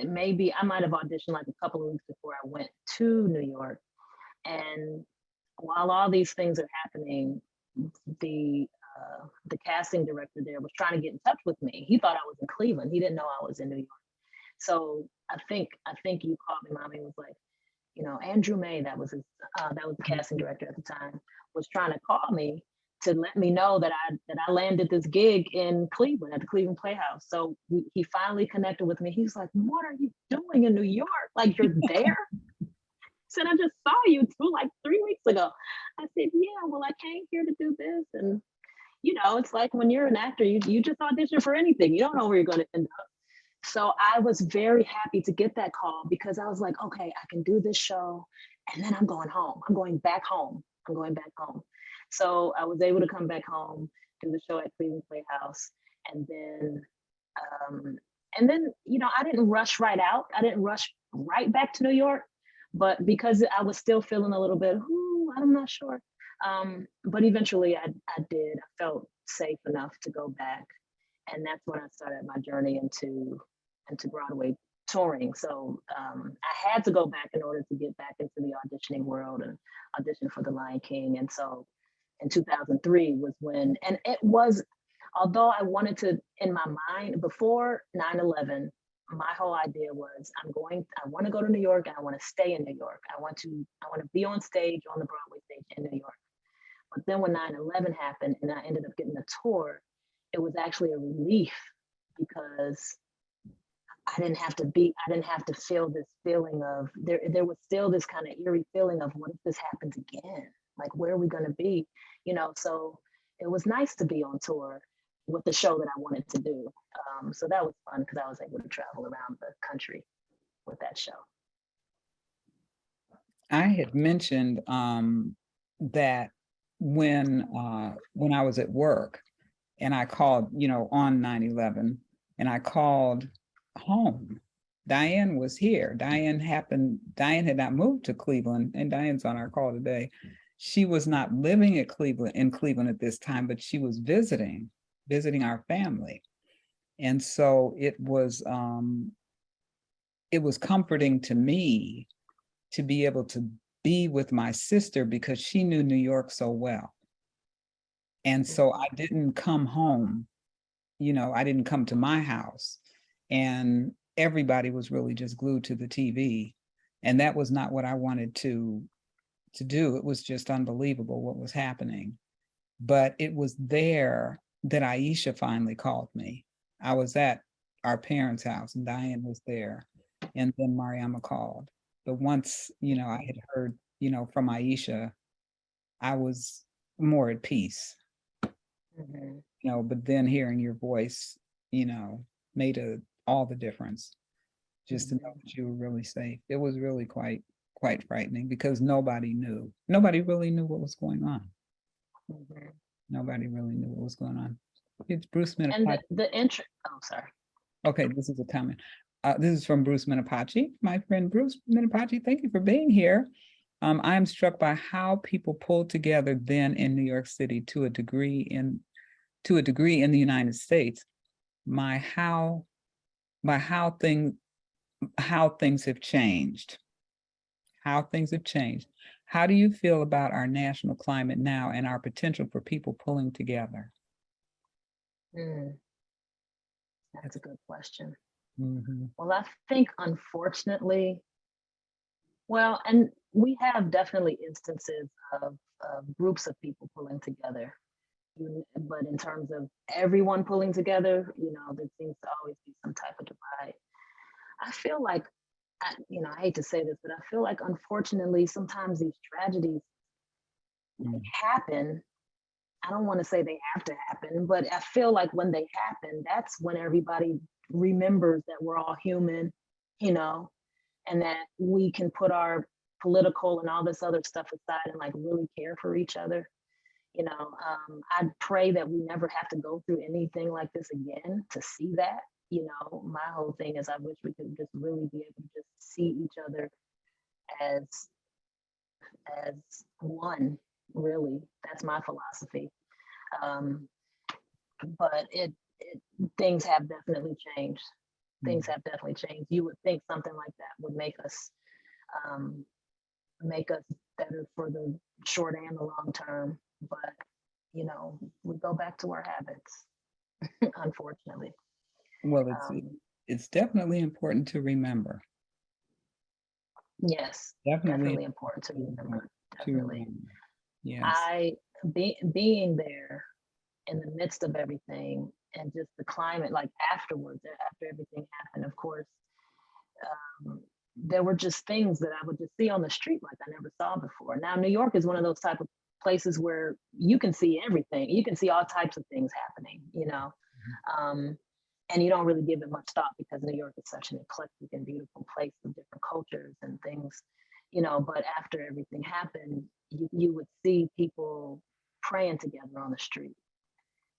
Speaker 2: maybe I might have auditioned like a couple of weeks before I went to New York. And while all these things are happening, the casting director there was trying to get in touch with me. He thought I was in Cleveland. He didn't know I was in New York. So I think you called me, Mommy, was like, Andrew May, that was the casting director at the time, was trying to call me to let me know that I landed this gig in Cleveland at the Cleveland Playhouse. So he finally connected with me. He was like, what are you doing in New York? Like, you're there? Said, I just saw you like 3 weeks ago. I said, yeah, well, I came here to do this. And, it's like when you're an actor, you just audition for anything. You don't know where you're going to end up. So I was very happy to get that call because I was like, okay, I can do this show. And then I'm going home. I'm going back home. So I was able to come back home, do the show at Cleveland Playhouse. And then, I didn't rush right out. I didn't rush right back to New York. But because I was still feeling a little bit, I'm not sure. But eventually I did. I felt safe enough to go back. And that's when I started my journey into Broadway touring. So I had to go back in order to get back into the auditioning world and audition for The Lion King. And so in 2003 was when, and it was, although I wanted to, in my mind, before 9/11, my whole idea was I want to go to New York and I want to stay in New York. I want to be on stage, on the Broadway stage in New York. But then when 9/11 happened and I ended up getting a tour, it was actually a relief because I didn't have to feel this feeling of, there was still this kind of eerie feeling of, what if this happens again? Like, where are we going to be? So it was nice to be on tour with the show that I wanted to do. So that was fun because I was able to travel around the country with that show.
Speaker 1: I had mentioned that when I was at work and I called, on 9/11, and I called home Diane was here. Diane had not moved to Cleveland, and Diane's on our call today. She was not living in Cleveland at this time, but she was visiting our family. And so it was comforting to me to be able to be with my sister because she knew New York so well. And so I didn't come home, I didn't come to my house, and everybody was really just glued to the TV. And that was not what I wanted to do. It was just unbelievable what was happening. But it was there that Aisha finally called me. I was at our parents' house and Diane was there. And then Mariama called. But once, I had heard, from Aisha, I was more at peace. But then hearing your voice, made all the difference. Just to know that you were really safe. It was really quite frightening because nobody really knew what was going on. Nobody really knew what was going on. It's Bruce Minapachi.
Speaker 2: And sorry.
Speaker 1: Okay, this is a comment. This is from Bruce Minapachi. My friend Bruce Minapachi, thank you for being here. I am struck by how people pulled together then in New York City to a degree in the United States. How things have changed. How do you feel about our national climate now and our potential for people pulling together?
Speaker 2: That's a good question.
Speaker 1: Mm-hmm.
Speaker 2: Well, I think unfortunately, and we have definitely instances of groups of people pulling together. But in terms of everyone pulling together, there seems to always be some type of divide. I feel like, I hate to say this, but I feel like unfortunately, sometimes these tragedies happen. I don't want to say they have to happen, but I feel like when they happen, that's when everybody remembers that we're all human, and that we can put our political and all this other stuff aside and like really care for each other. I pray that we never have to go through anything like this again to see that. My whole thing is I wish we could just really be able to just see each other as one, really. That's my philosophy. But things have definitely changed. Things have definitely changed. You would think something like that would make us better for the short and the long term. But, we go back to our habits, unfortunately.
Speaker 1: Well, it's definitely important to remember.
Speaker 2: Yes, definitely important to remember. Definitely.
Speaker 1: Yes.
Speaker 2: Being there in the midst of everything and just the climate, like afterwards, after everything happened, of course, there were just things that I would just see on the street like I never saw before. Now, New York is one of those type of places where you can see everything. You can see all types of things happening, and you don't really give it much thought because New York is such an eclectic and beautiful place of different cultures and things, but after everything happened, you would see people praying together on the street.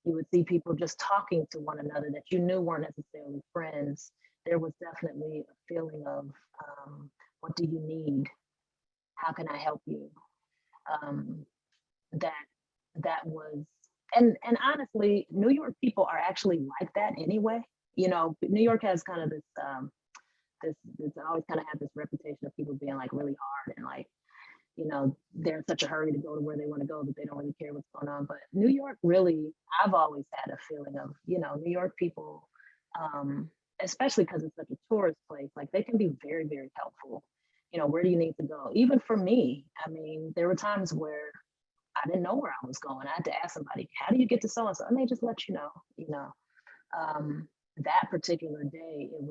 Speaker 2: You would see people just talking to one another that you knew weren't necessarily friends. There was definitely a feeling of, what do you need? How can I help you? That was, and honestly, New York people are actually like that anyway. New York has kind of this always kind of had this reputation of people being like really hard and like, they're in such a hurry to go to where they want to go that they don't really care what's going on. But New York really, I've always had a feeling of, New York people, especially because it's such a tourist place, like they can be very, very helpful. Where do you need to go? Even for me, I mean, there were times where I didn't know where I was going. I had to ask somebody, how do you get to so-and-so? And they just let you know. That particular day, it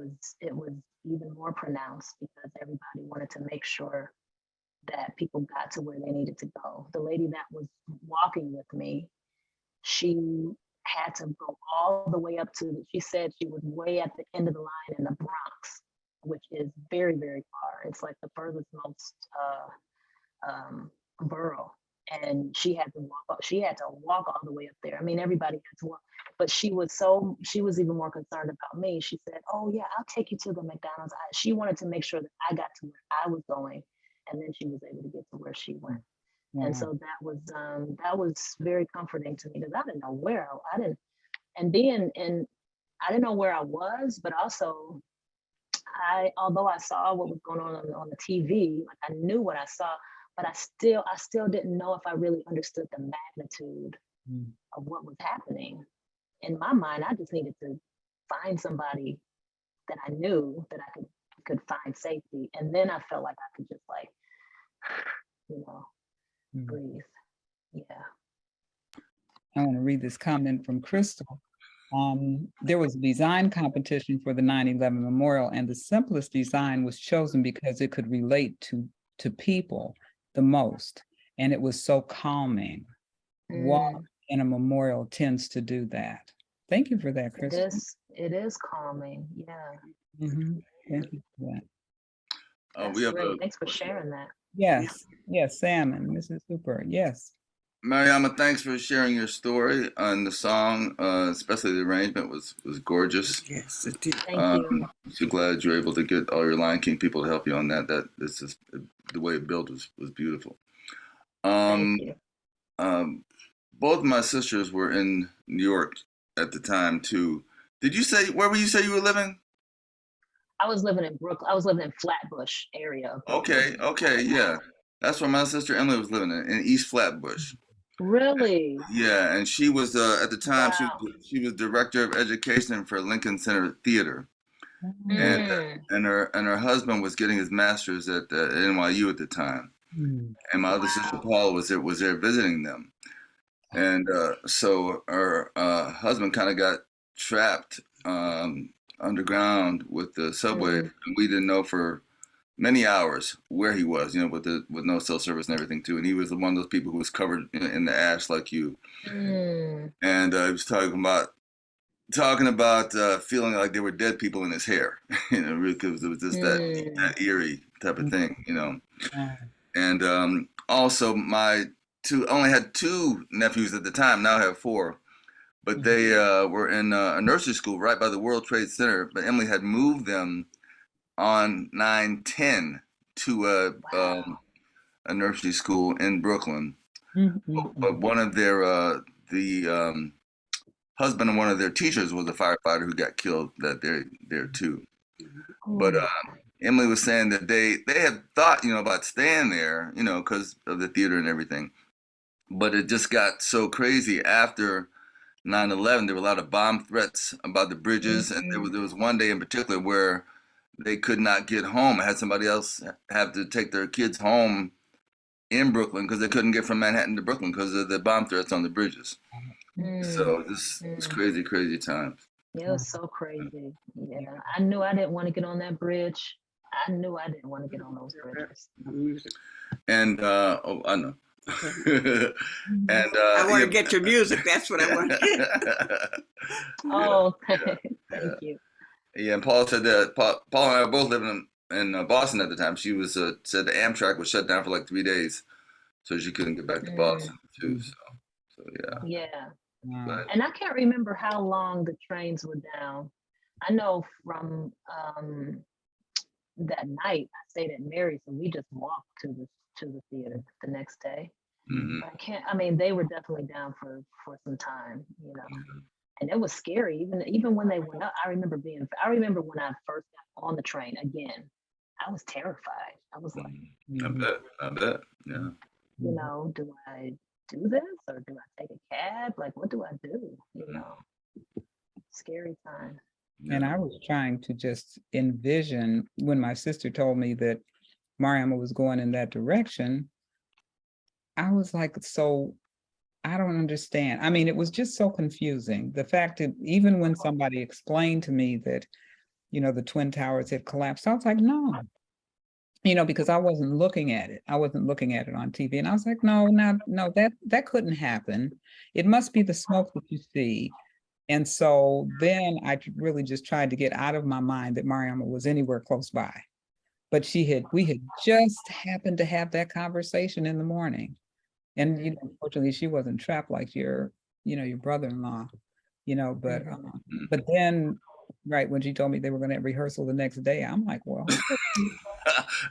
Speaker 2: was even more pronounced because everybody wanted to make sure that people got to where they needed to go. The lady that was walking with me, she had to go all the way up to, she said she was way at the end of the line in the Bronx, which is very, very far. It's like the furthest most borough and she had to walk all the way up there. I mean, everybody had to walk, but she was even more concerned about me. She said, "Oh yeah, I'll take you to the McDonald's." She wanted to make sure that I got to where I was going, and then she was able to get to where she went. And so that was very comforting to me, because I didn't know where I didn't, and being in, I didn't know where I was, but also although I saw what was going on the TV, like I knew what I saw, but I still didn't know if I really understood the magnitude of what was happening. In my mind, I just needed to find somebody that I knew that I could find safety, and then I felt like I could just like, breathe. Yeah.
Speaker 1: I want to read this comment from Crystal. There was a design competition for the 9/11 memorial, and the simplest design was chosen because it could relate to people the most, and it was so calming. Walk in a memorial tends to do that. Thank you for that, Crystal.
Speaker 2: It is calming. Yeah.
Speaker 1: Thank you for that.
Speaker 2: That's great. Thanks for sharing that.
Speaker 1: Yes, Sam and Mrs. Hooper. Yes.
Speaker 6: Mariama, thanks for sharing your story on the song, especially the arrangement was gorgeous.
Speaker 7: Yes, it did.
Speaker 2: Thank you.
Speaker 6: So glad you're able to get all your Lion King people to help you on that. This is the way it built was beautiful.
Speaker 2: Thank you.
Speaker 6: Both my sisters were in New York at the time too. Where were you say you were living?
Speaker 2: I was living in Brooklyn. I was living in Flatbush area.
Speaker 6: Okay, yeah. That's where my sister Emily was living in East Flatbush.
Speaker 2: Really?
Speaker 6: Yeah, and she was at the time she was director of education for Lincoln Center Theater, and her husband was getting his master's at NYU at the time, and my other sister Paula was there visiting them, and so her husband kind of got trapped underground with the subway, and we didn't know for many hours where he was, with no cell service and everything too. And he was one of those people who was covered in the ash like you. And he was talking about feeling like there were dead people in his hair, because it was just that eerie type of thing, And also only had 2 nephews at the time, now I have 4. But they were in a nursery school right by the World Trade Center, but Emily had moved them on 9/10 to a nursery school in Brooklyn. But one of their the husband of one of their teachers was a firefighter who got killed that there too. But Emily was saying that they had thought about staying there because of the theater and everything, but it just got so crazy after 9/11. There were a lot of bomb threats about the bridges, and there was one day in particular where they could not get home. I had somebody else have to take their kids home in Brooklyn because they couldn't get from Manhattan to Brooklyn because of the bomb threats on the bridges. So this was crazy times.
Speaker 2: Yeah, it was so crazy. Yeah, I knew I didn't want to get on that bridge. I knew I didn't want to get on those bridges.
Speaker 6: And I know. And
Speaker 7: I want to get your music. That's what I want to get.
Speaker 2: Oh, thank you.
Speaker 6: Yeah, and Paul said that Paul and I were both living in Boston at the time. She was said the Amtrak was shut down for like 3 days, so she couldn't get back to Boston too. So yeah.
Speaker 2: Yeah.
Speaker 6: But,
Speaker 2: And I can't remember how long the trains were down. I know from that night I stayed at Mary's, and we just walked to the theater the next day. They were definitely down for some time, and it was scary. Even when they went up, I remember when I first got on the train again, I was terrified. I was like,
Speaker 6: I bet, yeah.
Speaker 2: Do I do this or do I take a cab? Like, what do I do? Scary time.
Speaker 1: And I was trying to just envision when my sister told me that Mariama was going in that direction. I was like, so I don't understand. I mean, it was just so confusing. The fact that even when somebody explained to me that, the Twin Towers had collapsed, I was like, no, because I wasn't looking at it. I wasn't looking at it on TV. And I was like, no, that couldn't happen. It must be the smoke that you see. And so then I really just tried to get out of my mind that Mariama was anywhere close by. But we had just happened to have that conversation in the morning. And, you know, unfortunately, she wasn't trapped like your, you know, your brother-in-law, you know, but then, right, when she told me they were going to have rehearsal the next day, I'm like, well,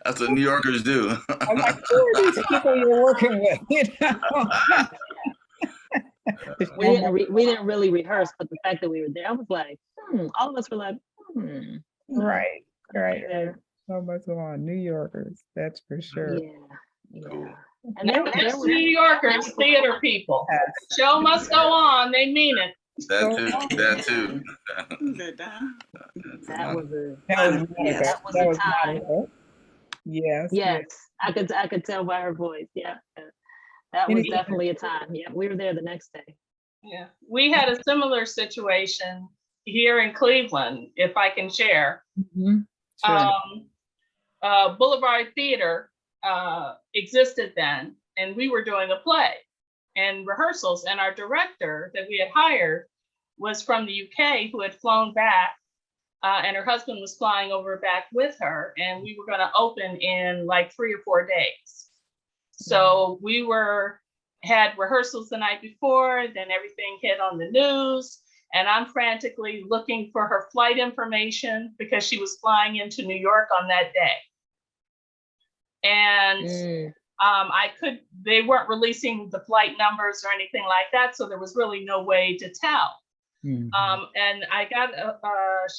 Speaker 6: That's what New Yorkers do.
Speaker 1: I'm like, who are these people you're working with? You know? The
Speaker 2: We
Speaker 1: show
Speaker 2: didn't,
Speaker 1: must-
Speaker 2: we didn't really rehearse, but the fact that we were there, I was like, all of us were like,
Speaker 1: right, right.
Speaker 2: Yeah.
Speaker 1: So much on New Yorkers, that's for sure.
Speaker 2: Yeah, yeah.
Speaker 6: Cool.
Speaker 2: And there
Speaker 8: That's
Speaker 2: was
Speaker 8: New Yorkers, theater people. Show must go on. They mean it.
Speaker 6: That too. That too.
Speaker 7: Who's that, Don?
Speaker 2: that was a
Speaker 1: That was
Speaker 7: Monica,
Speaker 1: Monica.
Speaker 7: yes.
Speaker 2: That was a time.
Speaker 1: Monica. Yes.
Speaker 2: yes. I could tell by her voice. Yeah, that was
Speaker 1: Anything-
Speaker 2: definitely a time. Yeah, we were there the next day.
Speaker 8: Yeah, we had a similar situation here in Cleveland, if I can share.
Speaker 1: Mhm. Sure.
Speaker 8: Boulevard Theater existed then, and we were doing a play and rehearsals, and our director that we had hired was from the UK, who had flown back, and her husband was flying over back with her, and we were going to open in like 3 or 4 days. So we had rehearsals the night before, then everything hit on the news, and I'm frantically looking for her flight information because she was flying into New York on that day. And they weren't releasing the flight numbers or anything like that, so there was really no way to tell.
Speaker 1: Mhm.
Speaker 8: And I got,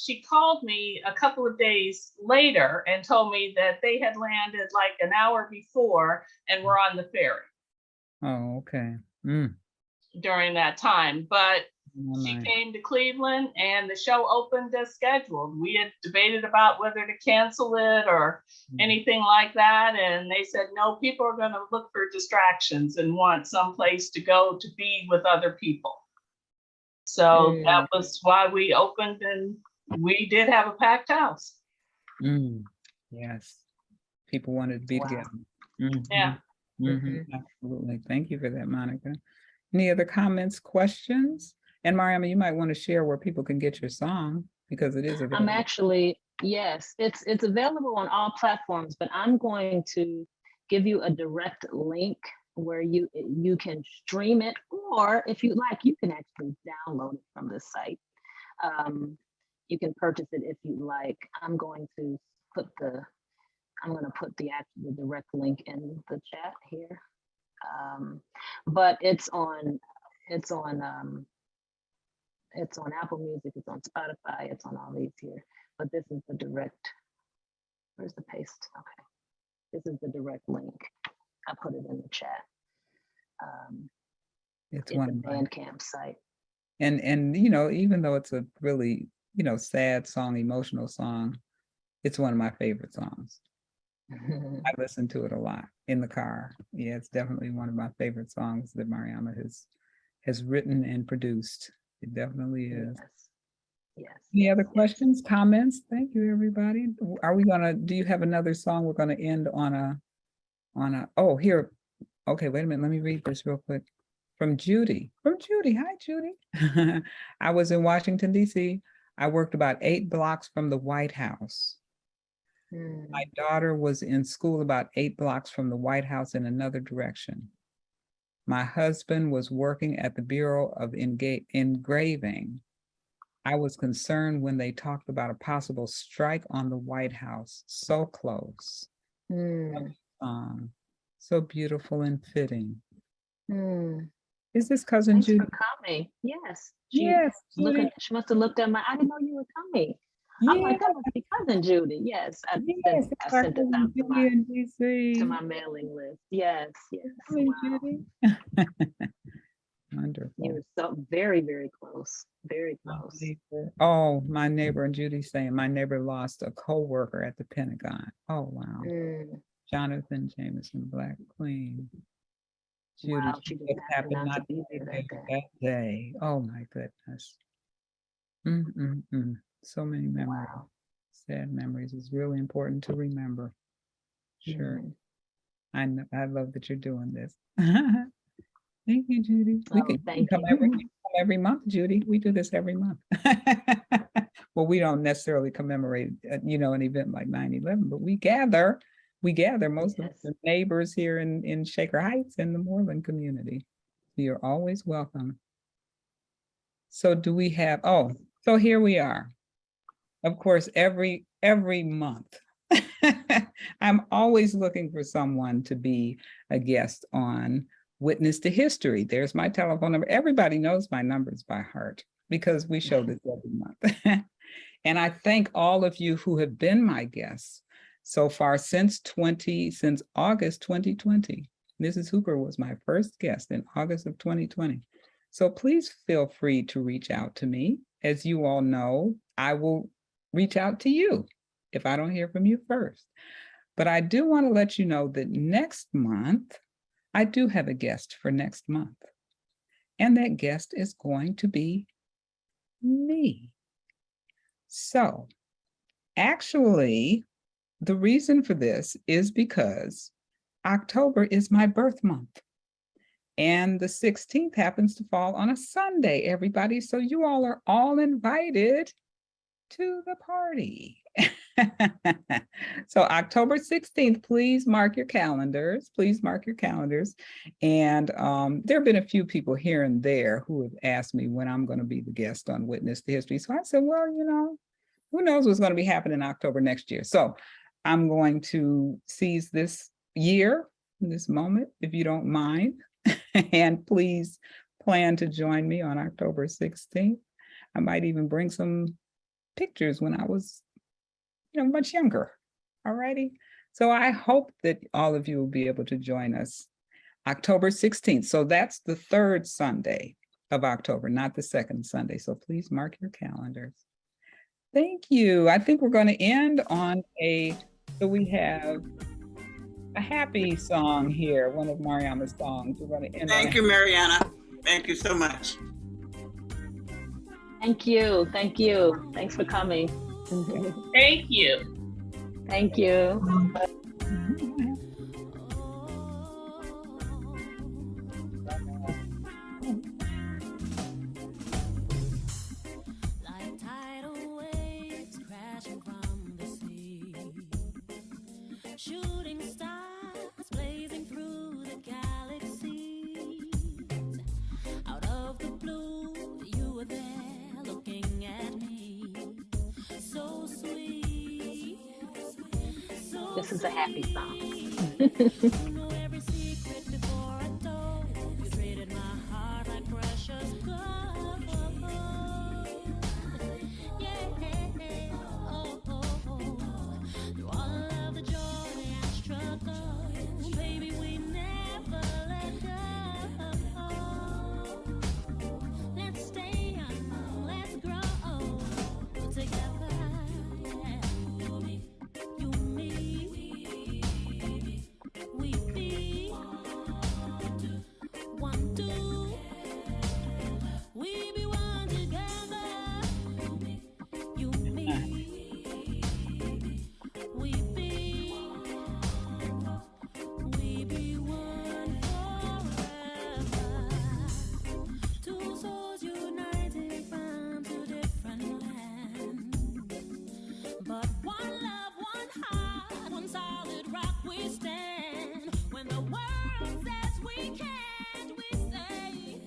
Speaker 8: she called me a couple of days later and told me that they had landed like an hour before and were on the ferry
Speaker 1: Oh, okay.
Speaker 8: during that time. But
Speaker 1: Oh,
Speaker 8: she
Speaker 1: nice.
Speaker 8: came to Cleveland and the show opened as scheduled. We had debated about whether to cancel it or anything like that. And they said, no, people are going to look for distractions and want someplace to go to be with other people. So that was why we opened, and we did have a packed house.
Speaker 1: Yes. People wanted to be
Speaker 2: Wow.
Speaker 1: together. Mhm.
Speaker 8: Yeah.
Speaker 1: Mhm. Absolutely. Thank you for that, Monica. Any other comments, questions? And Mariama, you might want to share where people can get your song because it is
Speaker 2: I'm
Speaker 1: available.
Speaker 2: actually, yes, it's available on all platforms, but I'm going to give you a direct link where you can stream it, or if you like, you can actually download it from the site. You can purchase it if you like. I'm going to put the direct link in the chat here. But it's on Apple Music, it's on Spotify, it's on all these here. But this is the direct, where's the paste? Okay. This is the direct link. I put it in the chat.
Speaker 1: It's
Speaker 2: It's a
Speaker 1: one of my,
Speaker 2: Bandcamp site.
Speaker 1: and you know, even though it's a really, you know, sad song, emotional song, it's one of my favorite songs. I listen to it a lot in the car. Yeah, it's definitely one of my favorite songs that Mariama has written and produced. It definitely is.
Speaker 2: Yes.
Speaker 1: Any other questions, comments? Thank you, everybody. Are we gonna, do you have another song? We're gonna end on a, oh, here. Okay, wait a minute. Let me read this real quick. From Judy. Hi, Judy. I was in Washington, D.C. I worked about 8 blocks from the White House. My daughter was in school about 8 blocks from the White House in another direction. My husband was working at the Bureau of Engraving. I was concerned when they talked about a possible strike on the White House. So close. So beautiful and fitting. Is this cousin
Speaker 2: Thanks
Speaker 1: Judy?
Speaker 2: for coming. Yes.
Speaker 1: Yes, Judy.
Speaker 2: She must have looked at I didn't know you were coming. I'm like, that must be cousin Judy. Yes. I
Speaker 1: Yes,
Speaker 2: sent it out to my,
Speaker 1: in DC.
Speaker 2: mailing list. Yes.
Speaker 1: Hi,
Speaker 2: Wow.
Speaker 1: Judy. Wonderful.
Speaker 2: You were so very, very close. Very close.
Speaker 1: Oh, my neighbor, and Judy's saying my neighbor lost a co-worker at the Pentagon. Oh, wow. Jonathan Jameson, Black Queen. Judy,
Speaker 2: Wow, she
Speaker 1: just
Speaker 2: just happened
Speaker 1: happened
Speaker 2: not
Speaker 1: not
Speaker 2: to be there that day.
Speaker 1: that day. Oh, my goodness. So many memories.
Speaker 2: Wow.
Speaker 1: Sad memories. It's really important to remember. Sure. I know. I love that you're doing this. Thank you, Judy. We
Speaker 2: Oh,
Speaker 1: can
Speaker 2: thank
Speaker 1: come
Speaker 2: you.
Speaker 1: every month, Judy. We do this every month. Well, we don't necessarily commemorate, you know, an event like 9/11, but we gather we gather most of
Speaker 2: Yes.
Speaker 1: the neighbors here in Shaker Heights and the Moreland community. You're always welcome. So do we have, oh, so here we are. Of course, every month, I'm always looking for someone to be a guest on Witness to History. There's my telephone number. Everybody knows my numbers by heart because we show this every month. And I thank all of you who have been my guests so far since August 2020. Mrs. Hooper was my first guest in August of 2020. So please feel free to reach out to me. As you all know, I will reach out to you if I don't hear from you first. But I do want to let you know that next month, I do have a guest for next month. And that guest is going to be me. So actually, the reason for this is because October is my birth month. And the 16th happens to fall on a Sunday, everybody. So you all are all invited to the party. So October 16th, please mark your calendars. Please mark your calendars. And there have been a few people here and there who have asked me when I'm going to be the guest on Witness to History. So I said, well, you know, who knows what's going to be happening in October next year. So I'm going to seize this year, this moment, if you don't mind. And please plan to join me on October 16th. I might even bring some pictures when I was, you know, much younger. All righty. So I hope that all of you will be able to join us October 16th. So that's the third Sunday of October, not the second Sunday. So please mark your calendars. Thank you. I think we're going to end on so we have a happy song here, one of Mariama's songs. We're going to end.
Speaker 7: Thank you, Mariana. Thank you so much.
Speaker 2: Thank you. Thank you. Thanks for coming.
Speaker 8: Thank you.
Speaker 2: Thank you.
Speaker 3: Like tidal waves crashing from the sea, shooting stars blazing through the galaxies. Out of the blue, you were there looking at me, so sweet. So
Speaker 2: This is a happy song.
Speaker 3: you know every secret before I told. You treated my heart like precious gold. Yeah, oh, oh, oh. Through all of the joy and struggle, baby, we never let go. Let's stay young, let's grow together. Yeah. You, me, we be one, two. We be one together. You, me, we be one forever. Two souls united from two different lands, but one love, one heart, one solid rock we stand. When the world says we can't, we say,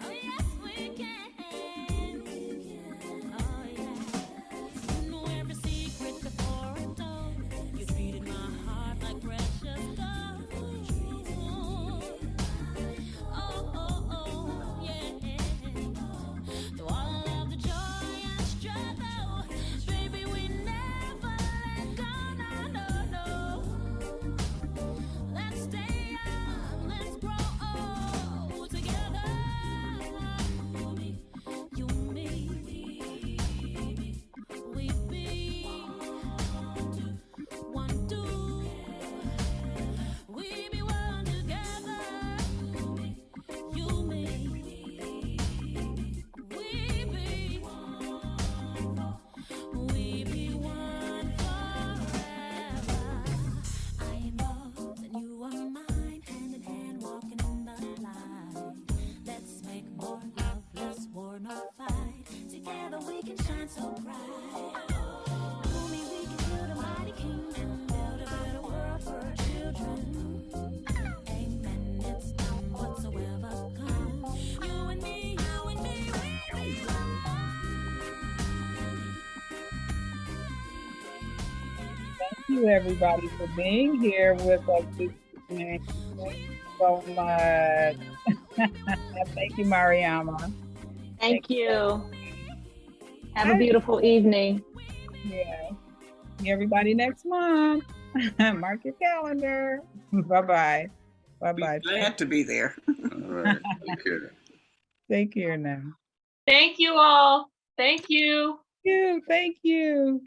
Speaker 3: oh yes we can. Oh yeah. You know every secret before it told. You treated my heart like precious gold. Oh, oh, oh, yeah. Through all of the joy and struggle, baby, we never let go, no, no, no. Let's stay young, let's grow together. You, me, we be one, two. We be one together. You, me, we be one forever. I am yours and you are mine, hand in hand, walking in the light. Let's make more love, less war, no fight. Together we can shine so bright. You, me, we can
Speaker 1: you, everybody, for being here with us this evening. Thank you so much. Thank you, Mariama.
Speaker 2: Thank you. Have a beautiful evening.
Speaker 1: Yeah. See everybody next month. Mark your calendar. Bye-bye. Bye-bye.
Speaker 7: Glad to be there.
Speaker 6: All right. Take care.
Speaker 1: Take care now.
Speaker 8: Thank you all. Thank you.
Speaker 1: Thank you.